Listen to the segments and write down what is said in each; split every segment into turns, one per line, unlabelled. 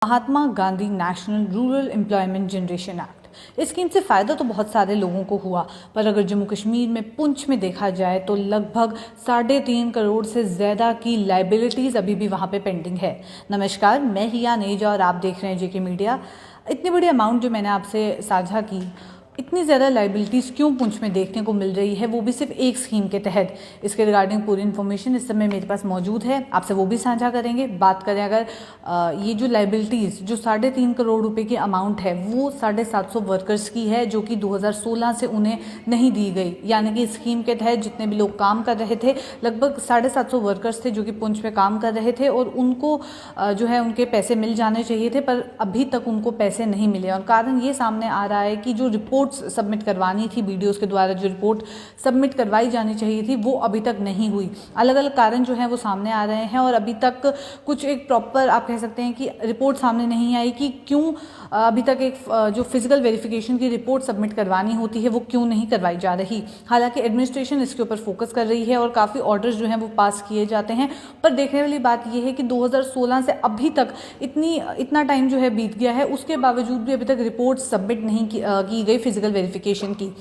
महात्मा Gandhi national rural employment generation act. इस scheme से फ़ायदा तो बहुत सारे लोगों को हुआ, पर अगर जम्मू कश्मीर में पुंछ में देखा जाए तो लगभग 3.5 करोड़ से ज़्यादा की लाइबिलिटीज़ अभी भी वहाँ पे पेंडिंग है। नमस्कार, मैं हिया नेजा और आप देख रहे हैं जेके मीडिया। इतनी बड़ी अमाउंट जो मैंने आपसे साझा की, इतनी ज़्यादा लाइबिलिटीज़ क्यों पुंछ में देखने को मिल रही है, वो भी सिर्फ एक स्कीम के तहत। इसके रिगार्डिंग पूरी इन्फॉर्मेशन इस समय मेरे पास मौजूद है, आपसे वो भी साझा करेंगे। बात करें अगर ये जो लाइबिलिटीज़ जो 3.5 करोड़ रुपए की अमाउंट है वो 750 वर्कर्स की है, जो कि 2016 से उन्हें नहीं दी गई। यानी कि स्कीम के तहत जितने भी लोग काम कर रहे थे, लगभग 750 वर्कर्स थे जो कि पुंछ में काम कर रहे थे और उनको जो है उनके पैसे मिल जाने चाहिए थे, पर अभी तक उनको पैसे नहीं मिले। और कारण ये सामने आ रहा है कि जो रिपोर्ट्स सबमिट करवानी थी, वीडियोस के द्वारा जो रिपोर्ट सबमिट करवाई जानी चाहिए थी, वो अभी तक नहीं हुई। अलग अलग कारण जो है वो सामने आ रहे हैं और अभी तक कुछ एक प्रॉपर आप कह सकते हैं कि रिपोर्ट सामने नहीं आई कि क्यों अभी तक एक जो फिजिकल वेरिफिकेशन की रिपोर्ट सबमिट करवानी होती है वो क्यों नहीं करवाई जा रही। हालांकि एडमिनिस्ट्रेशन इसके ऊपर फोकस कर रही है और काफ़ी ऑर्डर्स जो हैं वो पास किए जाते हैं, पर देखने वाली बात यह है कि 2016 से अभी तक इतना टाइम जो है बीत गया है, उसके बावजूद भी अभी तक रिपोर्ट सबमिट नहीं की गई फिजिकल वेरिफिकेशन की,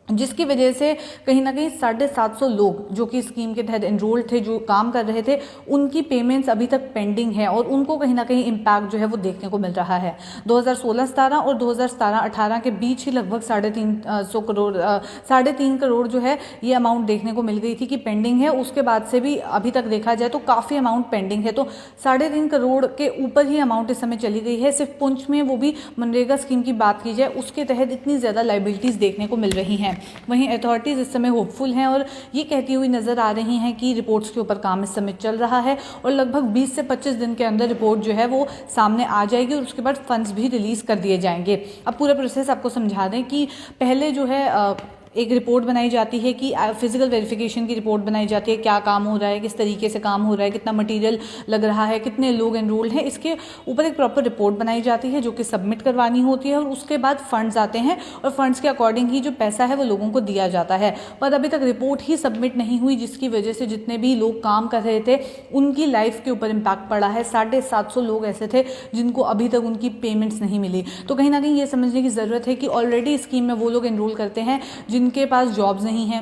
जिसकी वजह से कहीं ना कहीं 750 लोग जो कि स्कीम के तहत एनरोल्ड थे, जो काम कर रहे थे, उनकी पेमेंट्स अभी तक पेंडिंग है और उनको कहीं ना कहीं इम्पैक्ट जो है वो देखने को मिल रहा है। 2016-17 और 2017-18 के बीच ही लगभग 3.5 करोड़ जो है ये अमाउंट देखने को मिल गई थी कि पेंडिंग है। उसके बाद से भी अभी तक देखा जाए तो काफ़ी अमाउंट पेंडिंग है, तो 3.5 करोड़ के ऊपर ही अमाउंट इस समय चली गई है सिर्फ पुंछ में। वो भी मनरेगा स्कीम की बात की जाए, उसके तहत इतनी ज़्यादा लाइबिलिटीज़ देखने को मिल रही हैं। वहीं अथॉरिटीज़ इस समय होपफुल हैं और ये कहती हुई नज़र आ रही हैं कि रिपोर्ट्स के ऊपर काम इस समय चल रहा है और लगभग 20 से 25 दिन के अंदर रिपोर्ट जो है वो सामने आ जाएगी और उसके बाद फंड्स भी रिलीज़ कर दिए जाएंगे। अब पूरा प्रोसेस आपको समझा दें कि पहले जो है एक रिपोर्ट बनाई जाती है कि फिजिकल वेरिफिकेशन की रिपोर्ट बनाई जाती है, क्या काम हो रहा है, किस तरीके से काम हो रहा है, कितना मटेरियल लग रहा है, कितने लोग एनरोल्ड हैं, इसके ऊपर एक प्रॉपर रिपोर्ट बनाई जाती है जो कि सबमिट करवानी होती है और उसके बाद फंड्स आते हैं और फंड्स के अकॉर्डिंग ही जो पैसा है वो लोगों को दिया जाता है। पर अभी तक रिपोर्ट ही सबमिट नहीं हुई, जिसकी वजह से जितने भी लोग काम कर रहे थे उनकी लाइफ के ऊपर इम्पैक्ट पड़ा है। 750 लोग ऐसे थे जिनको अभी तक उनकी पेमेंट्स नहीं मिली। तो कहीं ना कहीं ये समझने की ज़रूरत है कि ऑलरेडी स्कीम में वो लोग एनरोल करते हैं जिनके पास जॉब्स नहीं हैं,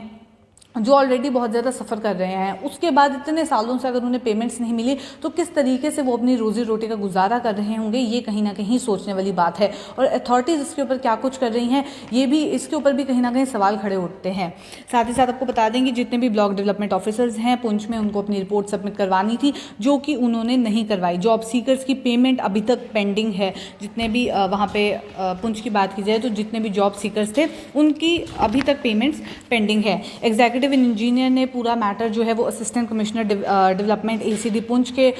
जो ऑलरेडी बहुत ज़्यादा सफ़र कर रहे हैं, उसके बाद इतने सालों से अगर उन्हें पेमेंट्स नहीं मिली तो किस तरीके से वो अपनी रोजी रोटी का गुजारा कर रहे होंगे, ये कहीं ना कहीं सोचने वाली बात है। और अथॉरिटीज़ इसके ऊपर क्या कुछ कर रही हैं, ये भी इसके ऊपर भी कहीं ना कहीं सवाल खड़े उठते हैं। साथ ही साथ आपको बता दें कि जितने भी ब्लॉक डेवलपमेंट ऑफिसर्स हैं पुंछ में, उनको अपनी रिपोर्ट सबमिट करवानी थी जो कि उन्होंने नहीं करवाई। जॉब सीकर्स की पेमेंट अभी तक पेंडिंग है। जितने भी वहाँ पे पुंछ की बात की जाए तो जितने भी जॉब सीकर्स थे उनकी अभी तक पेमेंट्स पेंडिंग है। एग्जीक्यूटिव इंजीनियर ने पूरा मैटर जो है वो assistant commissioner development ACD Poonch के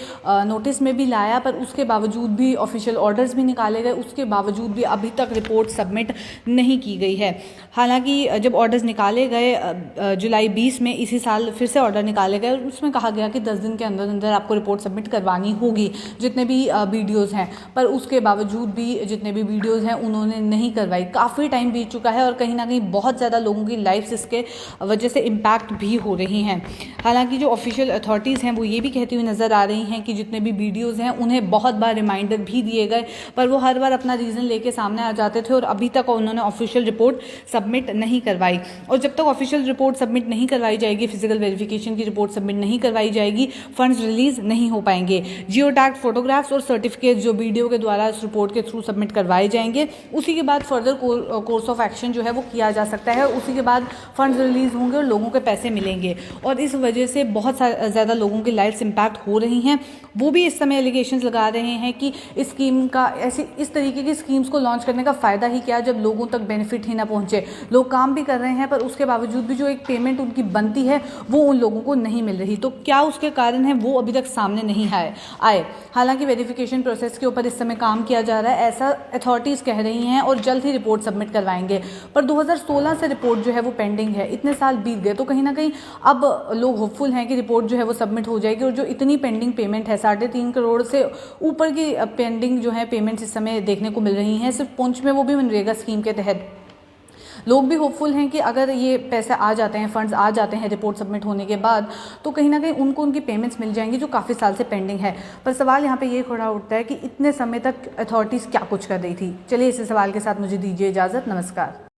नोटिस में भी लाया, पर उसके बावजूद भी ऑफिशियल ऑर्डर्स भी निकाले गए, उसके बावजूद भी अभी तक रिपोर्ट सबमिट नहीं की गई है। हालांकि जब ऑर्डर्स निकाले गए जुलाई 20 में इसी साल फिर से ऑर्डर निकाले गए और उसमें कहा गया कि 10 दिन के अंदर अंदर आपको रिपोर्ट सबमिट करवानी होगी जितने भी वीडियोज़ हैं, पर उसके बावजूद भी जितने भी वीडियोज़ हैं उन्होंने नहीं करवाई। काफ़ी टाइम बीत चुका है और कहीं ना कहीं बहुत ज़्यादा लोगों की लाइफ इसके वजह से इम्पैक्ट भी हो रही हैं। हालांकि जो ऑफिशियल अथॉरिटीज़ हैं वो ये भी कहती हुई नज़र आ रही हैं कि जितने भी वीडियोज़ हैं उन्हें बहुत बार रिमाइंडर भी दिए गए, पर वो हर बार अपना रीज़न लेके सामने आ जाते थे और अभी तक उन्होंने ऑफिशियल रिपोर्ट सबमिट नहीं करवाई। और जब तक ऑफिशियल रिपोर्ट सबमिट नहीं करवाई जाएगी, फिजिकल वेरिफिकेशन की रिपोर्ट सबमिट नहीं करवाई जाएगी, फंड्स रिलीज नहीं हो पाएंगे। जियो टैग फोटोग्राफ्स और सर्टिफिकेट जो वीडियो के द्वारा इस रिपोर्ट के थ्रू सबमिट करवाए जाएंगे, उसी के बाद फर्दर कोर्स ऑफ एक्शन जो है वो किया जा सकता है। उसी के बाद फंड्स रिलीज होंगे और लोगों के पैसे मिलेंगे और इस वजह से बहुत ज़्यादा लोगों की लाइफ इम्पैक्ट हो रही हैं। वो भी इस समय एलिगेशंस लगा रहे हैं कि इस स्कीम का इस तरीके की स्कीम्स को लॉन्च करने का फ़ायदा ही क्या जब लोगों तक बेनिफिट ही ना पहुंचे। लोग काम भी कर रहे हैं पर उसके बावजूद भी जो एक पेमेंट उनकी बनती है वो उन लोगों को नहीं मिल रही। तो क्या उसके कारण है वो अभी तक सामने नहीं आए। हालांकि वेरिफिकेशन प्रोसेस के ऊपर इस समय काम किया जा रहा है, ऐसा अथॉरिटीज़ कह रही हैं और जल्द ही रिपोर्ट सबमिट करवाएंगे। पर 2016 से रिपोर्ट जो है वो पेंडिंग है, इतने साल बीत गए, तो कहीं ना कहीं अब लोग होपफुल हैं कि रिपोर्ट जो है वो सबमिट हो जाएगी और जो इतनी पेंडिंग पेमेंट है 3.5 करोड़ से ऊपर की पेंडिंग जो है पेमेंट्स इस समय देखने को मिल रही हैं सिर्फ पुंछ में, वो भी मनरेगा स्कीम के तहत। लोग भी होपफुल हैं कि अगर ये पैसे आ जाते हैं, फंड्स आ जाते हैं रिपोर्ट सबमिट होने के बाद, तो कहीं ना कहीं उनको उनकी पेमेंट्स मिल जाएंगी जो काफ़ी साल से पेंडिंग है। पर सवाल यहाँ पे ये खड़ा उठता है कि इतने समय तक अथॉरिटीज़ क्या कुछ कर रही थी। चलिए इस सवाल के साथ मुझे दीजिए इजाज़त। नमस्कार।